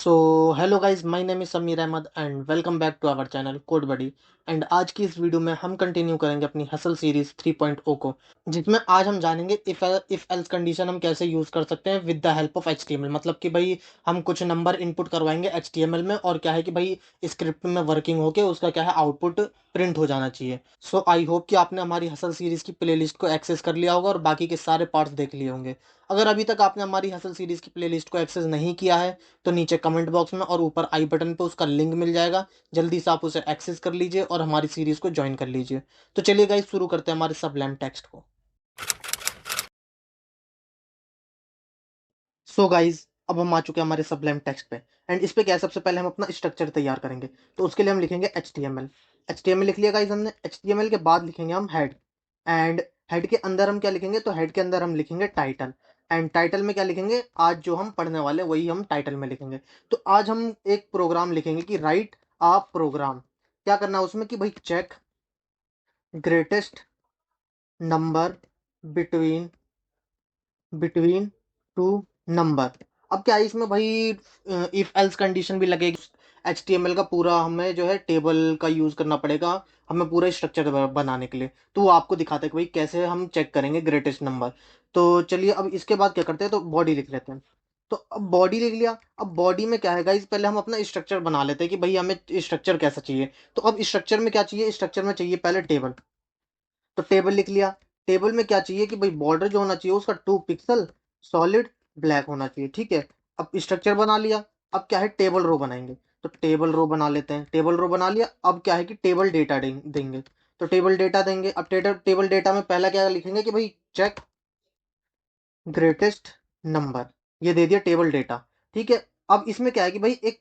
So hello guys, my name is Sameer Ahmed and welcome back to our channel code buddy. एंड आज की इस video में हम कंटिन्यू करेंगे अपनी हसल सीरीज 3.0 को, जिसमें आज हम जानेंगे इफ एल्स कंडीशन हम कैसे यूज कर सकते हैं with the help of HTML. मतलब कि भाई हम कुछ नंबर इनपुट करवाएंगे एचटीएमएल में, और क्या है कि भाई स्क्रिप्ट में वर्किंग होके उसका क्या है आउटपुट प्रिंट हो जाना चाहिए। सो आई होप कि आपने हमारी हसल सीरीज की प्लेलिस्ट को एक्सेस कर लिया होगा और बाकी के सारे पार्ट्स देख लिए होंगे। अगर अभी तक आपने हमारी हसल सीरीज की प्लेलिस्ट को एक्सेस नहीं किया है तो नीचे कमेंट बॉक्स में और ऊपर आई बटन पे उसका लिंक मिल जाएगा। जल्दी से आप उसे एक्सेस कर लीजिए और हमारी सीरीज को ज्वाइन कर लीजिए। तो चलिए गाइस, शुरू करते हैं हमारे सबलैम टेक्स्ट को। सो गाइस, अब हम आ चुके हैं हमारे सबलैम टेक्स्ट पे। एंड इस पे क्या है, सबसे पहले हम अपना स्ट्रक्चर तैयार करेंगे। तो उसके लिए हम लिखेंगे HTML। HTML लिख लिया गाइस हमने। HTML के बाद लिखेंगे हम हेड। एंड हेड के अंदर हम क्या लिखेंगे, तो हेड के अंदर हम लिखेंगे टाइटल। एंड टाइटल में क्या लिखेंगे, आज जो हम पढ़ने वाले हैं वही हम टाइटल में लिखेंगे। तो आज हम एक प्रोग्राम लिखेंगे कि राइट आ प्रोग्राम। क्या करना है उसमें कि भाई check greatest number between between two number. अब क्या है इसमें भाई, इफ एल्स कंडीशन भी लगेगी। HTML का पूरा हमें जो है टेबल का यूज करना पड़ेगा हमें पूरा स्ट्रक्चर बनाने के लिए। तो वो आपको दिखाता है कि भाई कैसे हम चेक करेंगे ग्रेटेस्ट नंबर। तो चलिए अब इसके बाद क्या करते हैं, तो बॉडी लिख लेते हैं। तो अब बॉडी लिख लिया। अब बॉडी में क्या है गाइस, पहले हम अपना स्ट्रक्चर बना लेते हैं कि भाई हमें स्ट्रक्चर कैसा चाहिए। तो अब स्ट्रक्चर में क्या चाहिए, स्ट्रक्चर में चाहिए पहले टेबल। तो टेबल लिख लिया। टेबल में क्या चाहिए कि भाई बॉर्डर जो होना चाहिए उसका 2 पिक्सल सॉलिड ब्लैक होना चाहिए। ठीक है। अब स्ट्रक्चर बना लिया। अब क्या है, टेबल रो बनाएंगे। तो टेबल रो बना लेते हैं। टेबल रो बना लिया। अब क्या है कि टेबल डेटा देंगे। तो टेबल डेटा देंगे। अब टेबल डेटा में पहला क्या लिखेंगे कि भाई चेक ग्रेटेस्ट नंबर। ये दे दिया टेबल डेटा। ठीक है। अब इसमें क्या है कि भाई एक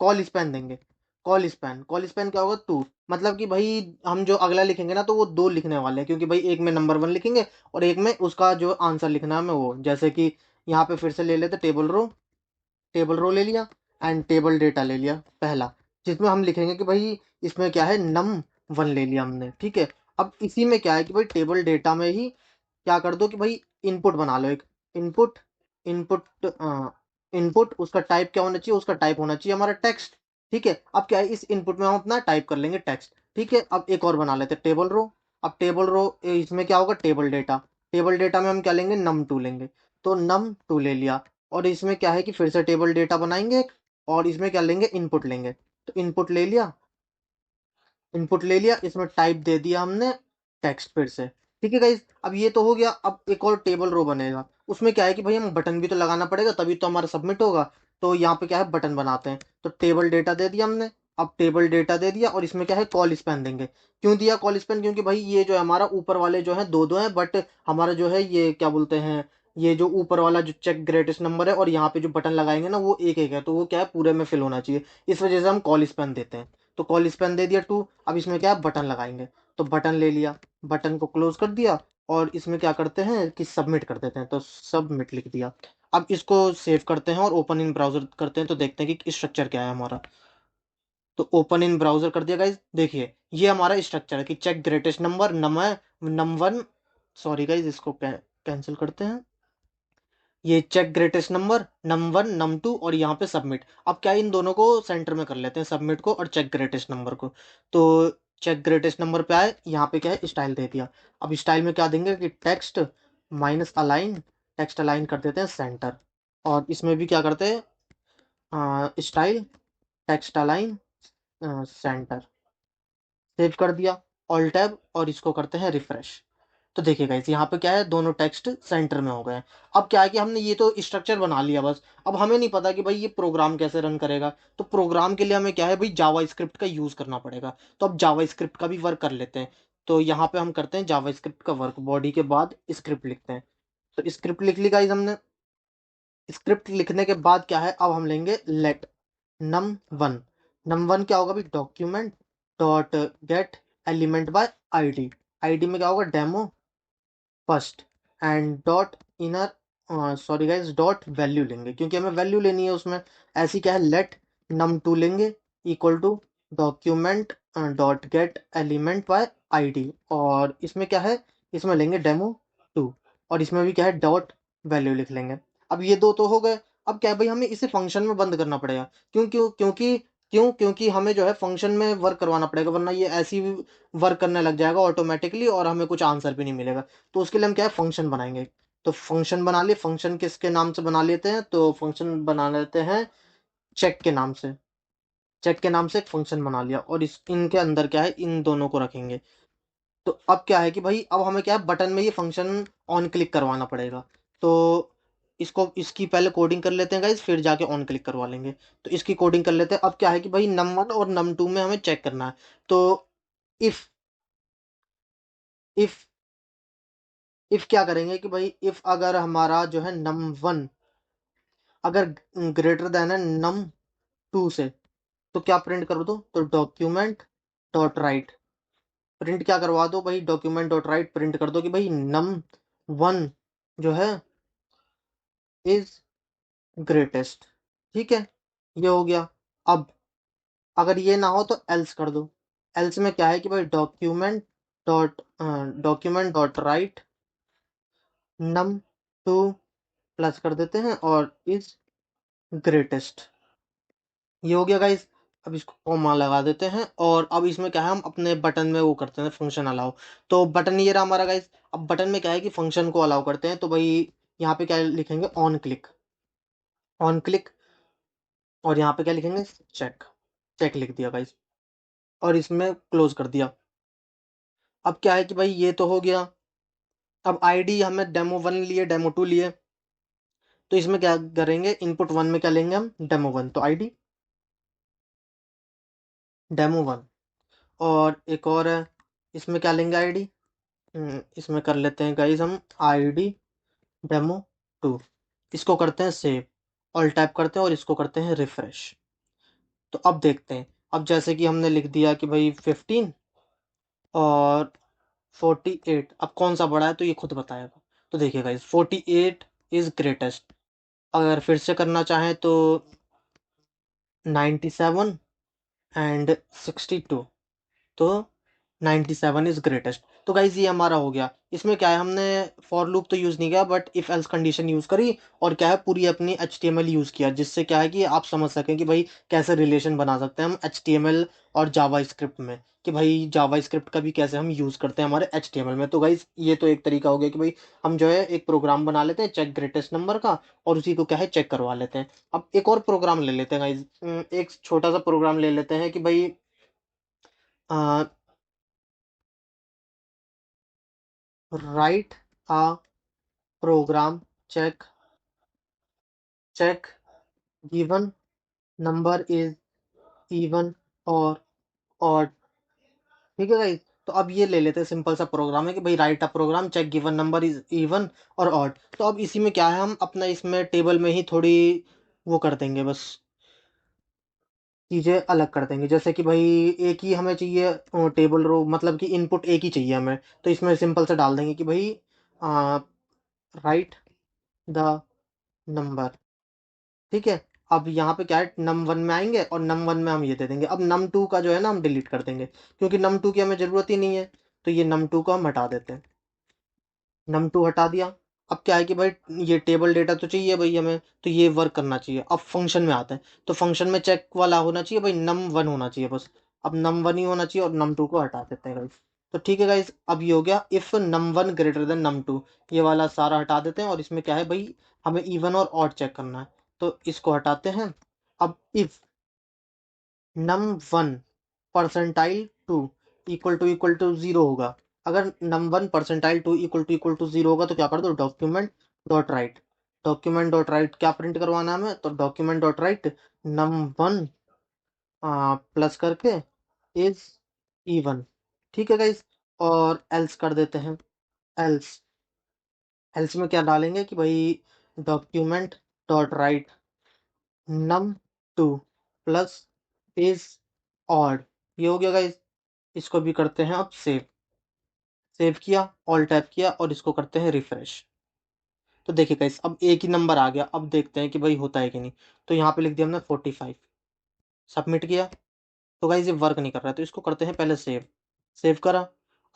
कॉल स्पैन देंगे। कॉल स्पैन क्या होगा, 2। मतलब कि भाई हम जो अगला लिखेंगे ना तो वो 2 लिखने वाले हैं, क्योंकि भाई एक में नंबर 1 लिखेंगे और एक में उसका जो आंसर लिखना है हमें वो, जैसे कि यहाँ पे फिर से ले लेते टेबल रो ले लिया। एंड टेबल डेटा ले लिया पहला, जिसमें हम लिखेंगे कि भाई इसमें क्या है, num 1 ले लिया हमने। ठीक है। अब इसी में क्या है कि भाई टेबल डेटा में ही क्या कर दो कि भाई इनपुट बना लो एक। इनपुट इनपुट इनपुट उसका टाइप क्या होना चाहिए, उसका टाइप होना चाहिए हमारा टेक्स्ट। ठीक है। अब क्या है, इस इनपुट में हम अपना टाइप कर लेंगे टेक्स्ट। ठीक है। अब एक और बना लेते हैं टेबल रो। अब टेबल रो इसमें क्या होगा, टेबल डेटा। टेबल डेटा में हम क्या लेंगे, num 2 लेंगे। तो num 2 ले लिया। और इसमें क्या है कि फिर से टेबल डेटा बनाएंगे एक, और इसमें क्या लेंगे, इनपुट लेंगे। तो इनपुट ले लिया, इसमें टाइप दे दिया हमने टेक्स्ट फिर से। ठीक है गाइज, अब ये तो हो गया। अब एक और टेबल रो बनेगा। उसमें क्या है कि भाई हम बटन भी तो लगाना पड़ेगा, तभी तो हमारा सबमिट होगा। तो यहाँ पे क्या है, बटन बनाते हैं। तो टेबल डेटा दे दिया हमने। अब टेबल डेटा दे दिया और इसमें क्या है, कॉल स्पैन देंगे। क्यों दिया कॉल स्पैन, क्योंकि भाई ये जो है हमारा ऊपर वाले जो है दो दो है, बट हमारा जो है ये क्या बोलते हैं, ये जो ऊपर वाला जो चेक ग्रेटेस्ट नंबर है और यहाँ पे जो बटन लगाएंगे ना वो एक एक है, तो वो क्या है पूरे में फिल होना चाहिए। इस वजह से हम कॉल स्पैन देते हैं। तो कॉल स्पैन दे दिया 2। अब इसमें क्या है, बटन लगाएंगे। तो बटन ले लिया, बटन को क्लोज कर दिया। और इसमें क्या करते हैं कि सबमिट कर देते हैं, तो सबमिट लिख दिया। अब इसको सेव करते हैं और ओपन इन ब्राउजर करते हैं, तो देखते हैं कि स्ट्रक्चर क्या है हमारा। तो ओपन इन ब्राउजर कर दिया गाइज। देखिए ये हमारा स्ट्रक्चर है कि check greatest number num 1। Sorry guys, इसको कैंसिल करते हैं। ये check greatest number num 1 num 2 और यहाँ पे सबमिट। अब क्या है, इन दोनों को सेंटर में कर लेते हैं, सबमिट को और चेक ग्रेटेस्ट नंबर को। तो चेक ग्रेटेस्ट नंबर पे आए, यहाँ पे क्या है, स्टाइल दे दिया। अब स्टाइल में क्या देंगे कि text minus align, text align कर देते हैं सेंटर। और इसमें भी क्या करते हैं, style text align centre. Save कर दिया, ऑल टैब, और इसको करते हैं रिफ्रेश। तो देखिए गाइस, यहाँ पे क्या है, दोनों टेक्स्ट सेंटर में हो गए हैं। अब क्या है कि हमने ये तो स्ट्रक्चर बना लिया बस। अब हमें नहीं पता कि भाई ये प्रोग्राम कैसे रन करेगा। तो प्रोग्राम के लिए हमें क्या है भाई, जावा स्क्रिप्ट का यूज करना पड़ेगा। तो अब जावा स्क्रिप्ट का भी वर्क कर लेते हैं। तो यहाँ पे हम करते हैं जावा स्क्रिप्ट का वर्क, बॉडी के बाद स्क्रिप्ट लिखते हैं। तो स्क्रिप्ट लिख ली गाइस हमने। स्क्रिप्ट लिखने के बाद क्या है, अब हम लेंगे लेट num 1। num 1 क्या होगा भाई, document dot get element by ID. ID में क्या होगा, demo first. And dot inner, sorry guys, dot value लेंगे क्योंकि हमें वैल्यू लेनी है उसमें। ऐसी क्या है, लेट num 2 लेंगे equal to document dot get element by ID. और इसमें क्या है, इसमें लेंगे डेमो 2। और इसमें भी क्या है, डॉट वैल्यू लिख लेंगे। अब ये दो तो हो गए। अब क्या है भाई, हमें इसे फंक्शन में बंद करना पड़ेगा। क्यों क्यों क्योंकि क्यों क्योंकि हमें जो है फंक्शन में वर्क करवाना पड़ेगा, वरना ये ऐसी वर्क करने लग जाएगा ऑटोमेटिकली और हमें कुछ आंसर भी नहीं मिलेगा। तो उसके लिए हम क्या है, फंक्शन बनाएंगे। तो फंक्शन बना लिए, फंक्शन किसके नाम से बना लेते हैं, तो फंक्शन बना लेते हैं चेक के नाम से। चेक के नाम से एक फंक्शन बना लिया, और इस इनके अंदर क्या है, इन दोनों को रखेंगे। तो अब क्या है कि भाई, अब हमें क्या है, बटन में ये फंक्शन ऑन क्लिक करवाना पड़ेगा। तो इसको, इसकी पहले कोडिंग कर लेते हैं गाइस, फिर जाके ऑन क्लिक करवा लेंगे। तो इसकी कोडिंग कर लेते हैं। अब क्या है कि भाई, num1 और num2 में हमें चेक करना है। तो इफ इफ इफ क्या करेंगे कि भाई, इफ अगर हमारा जो है num1 अगर ग्रेटर देन है num2 से, तो क्या प्रिंट कर दो, तो डॉक्यूमेंट डॉट राइट। प्रिंट क्या करवा दो भाई, डॉक्यूमेंट डॉट राइट प्रिंट कर दो कि भाई num1 जो है इज ग्रेटेस्ट। ठीक है, ये हो गया। अब अगर ये ना हो तो एल्स कर दो। एल्स में क्या है कि भाई, document dot right num2 plus कर देते हैं और इज ग्रेटेस्ट। ये हो गया गाइस। अब इसको कॉमा लगा देते हैं, और अब इसमें क्या है, हम अपने बटन में वो करते हैं फंक्शन अलाउ। तो बटन ये रहा हमारा गाइस। अब बटन में क्या है कि फंक्शन को अलाउ करते हैं, तो भाई यहाँ पे क्या लिखेंगे, ऑन क्लिक। ऑन क्लिक, और यहाँ पे क्या लिखेंगे, चेक। चेक लिख दिया गाइस, और इसमें क्लोज कर दिया। अब क्या है कि भाई, ये तो हो गया। अब आईडी हमें डेमो 1 लिए, डेमो 2 लिए। तो इसमें क्या करेंगे, इनपुट 1 में क्या लेंगे हम, डेमो 1। तो आईडी डेमो 1। और एक और है, इसमें क्या लेंगे आईडी, इसमें कर लेते हैं गाइस हम आईडी डेमो 2। इसको करते हैं सेव, ऑल टैप करते हैं और इसको करते हैं रिफ्रेश। तो अब देखते हैं। अब जैसे कि हमने लिख दिया कि भाई 15 और 48, अब कौन सा बड़ा है तो ये खुद बताएगा। तो देखिए गाइस, 48 इज ग्रेटेस्ट। अगर फिर से करना चाहें तो 97 एंड 62, तो 97 इज ग्रेटेस्ट। तो गाइज ये हमारा हो गया। इसमें क्या है, हमने फॉर लूप तो यूज नहीं किया, but if else condition use करी, और क्या है, पूरी अपनी HTML यूज किया, जिससे क्या है कि आप समझ सकें कि भाई कैसे रिलेशन बना सकते हैं हम HTML और जावा स्क्रिप्ट में, कि भाई जावा स्क्रिप्ट का भी कैसे हम यूज करते हैं हमारे HTML में। तो गाइज ये तो एक तरीका हो गया कि भाई, हम जो है एक प्रोग्राम बना लेते हैं चेक ग्रेटेस्ट नंबर का, और उसी को क्या है, चेक करवा लेते हैं। अब एक और प्रोग्राम ले लेते हैं गाइज, एक छोटा सा प्रोग्राम ले लेते हैं कि भाई, write a program check check given number is even और ऑड। ठीक है गाइस। तो अब ये ले लेते हैं, सिंपल सा प्रोग्राम है कि भाई, write a program check given number is even और ऑड। तो अब इसी में क्या है, हम अपना इसमें टेबल में ही थोड़ी वो कर देंगे बस, चीजें अलग कर देंगे। जैसे कि भाई, एक ही हमें चाहिए टेबल रो, मतलब कि इनपुट एक ही चाहिए हमें। तो इसमें सिंपल से डाल देंगे कि भाई, राइट द नंबर। ठीक है। अब यहाँ पे क्या है, num1 में आएंगे, और num1 में हम ये दे देंगे। अब num2 का जो है ना, हम डिलीट कर देंगे, क्योंकि num2 की हमें जरूरत ही नहीं है। तो ये num2 को हम हटा देते हैं। num2 हटा दिया। अब क्या है कि भाई, ये टेबल डेटा तो चाहिए भाई हमें, तो ये वर्क करना चाहिए। अब फंक्शन में आते हैं, तो फंक्शन में चेक वाला होना चाहिए भाई, num1 होना चाहिए बस। अब num1 ही होना चाहिए, और num2 को हटा देते हैं गाइस। तो ठीक है गाइस, अब ये हो गया, if num1 greater than num2। ये वाला सारा हटा देते हैं, और इसमें क्या है भाई, हमें इवन और ऑड चेक करना है। तो इसको हटाते हैं। अब if num1 percentile 2 equal to 0 होगा। अगर num1 परसेंटाइल 2 इक्वल टू 0 होगा, तो क्या कर दो, document dot right. Document dot right क्या प्रिंट करवाना है हमें, तो document dot right num1 plus करके इज इवन। ठीक है गाइस। और एल्स कर देते हैं। एल्स एल्स में क्या डालेंगे कि भाई, document dot right num2 plus is odd. ये हो गया गाइस। इसको भी करते हैं अब सेव। सेव किया, ऑल टैप किया, और इसको करते हैं रिफ्रेश। तो देखिए गाइस, अब एक ही नंबर आ गया। अब देखते हैं कि भाई होता है कि नहीं। तो यहाँ पे लिख दिया हमने 45, सबमिट किया। तो गाइस ये वर्क नहीं कर रहा है, तो इसको करते हैं पहले सेव। सेव करा।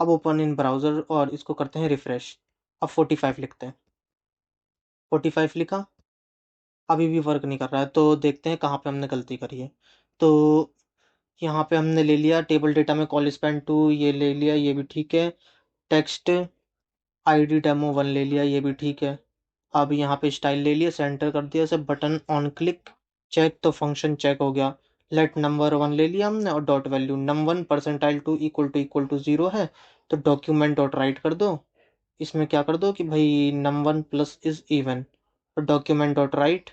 अब ओपन इन ब्राउजर, और इसको करते हैं रिफ्रेश। अब 45 लिखते हैं। 45 लिखा। अभी भी वर्क नहीं कर रहा है। तो देखते हैं कहाँ पे हमने गलती करी है। तो यहाँ पे हमने ले लिया टेबल डेटा में कॉल स्पैन 2, ये ले लिया, ये भी ठीक है। टेक्स्ट आईडी डेमो 1 ले लिया, ये भी ठीक है। अब यहाँ पे स्टाइल ले लिया, सेंटर कर दिया, सब बटन ऑन क्लिक चेक, तो फंक्शन चेक हो गया। लेट नंबर 1 ले लिया हमने और dot value num1 percentile 2 equal to 0 है। तो डॉक्यूमेंट डॉट राइट कर दो, इसमें क्या कर दो कि भाई num1 प्लस इज इवन, और document dot right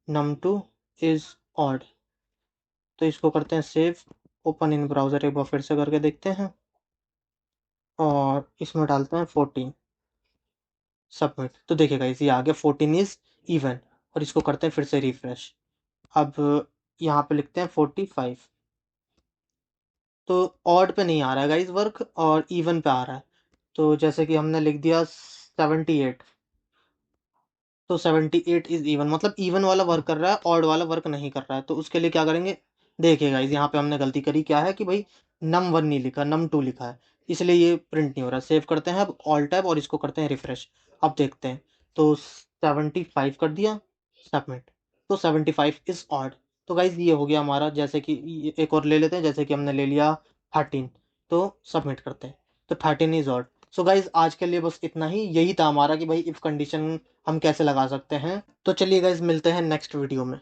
num2 is odd. तो इसको करते हैं सेव, ओपन इन ब्राउज़र, एक बार फिर से करके देखते हैं और इसमें डालते हैं 14, सबमिट। तो देखिएगा इसी आ गया 14 इज इवन। और इसको करते हैं फिर से रिफ्रेश। अब यहाँ पे लिखते हैं 45। तो ऑड पे नहीं आ रहा है गाइस वर्क, और इवन पे आ रहा है। तो जैसे कि हमने लिख दिया 78, तो 78 इज इवन, मतलब इवन वाला वर्क कर रहा है, ऑड वाला वर्क नहीं कर रहा है। तो उसके लिए क्या करेंगे, देखिए गाइस यहाँ पे हमने गलती करी, क्या है कि भाई num1 नहीं लिखा, num2 लिखा है, इसलिए ये प्रिंट नहीं हो रहा। सेव करते हैं अब ऑल टैब और इसको करते हैं रिफ्रेश। अब देखते हैं, तो 75 कर दिया, सबमिट। तो 75 इज ऑड। तो गाइज ये हो गया हमारा। जैसे कि एक और ले लेते हैं, जैसे कि हमने ले लिया 13, तो सबमिट करते हैं। तो 13 इज ऑड। सो गाइज आज के लिए बस इतना ही, यही था हमारा कि भाई इफ कंडीशन हम कैसे लगा सकते हैं। तो चलिए गाइज मिलते हैं नेक्स्ट वीडियो में।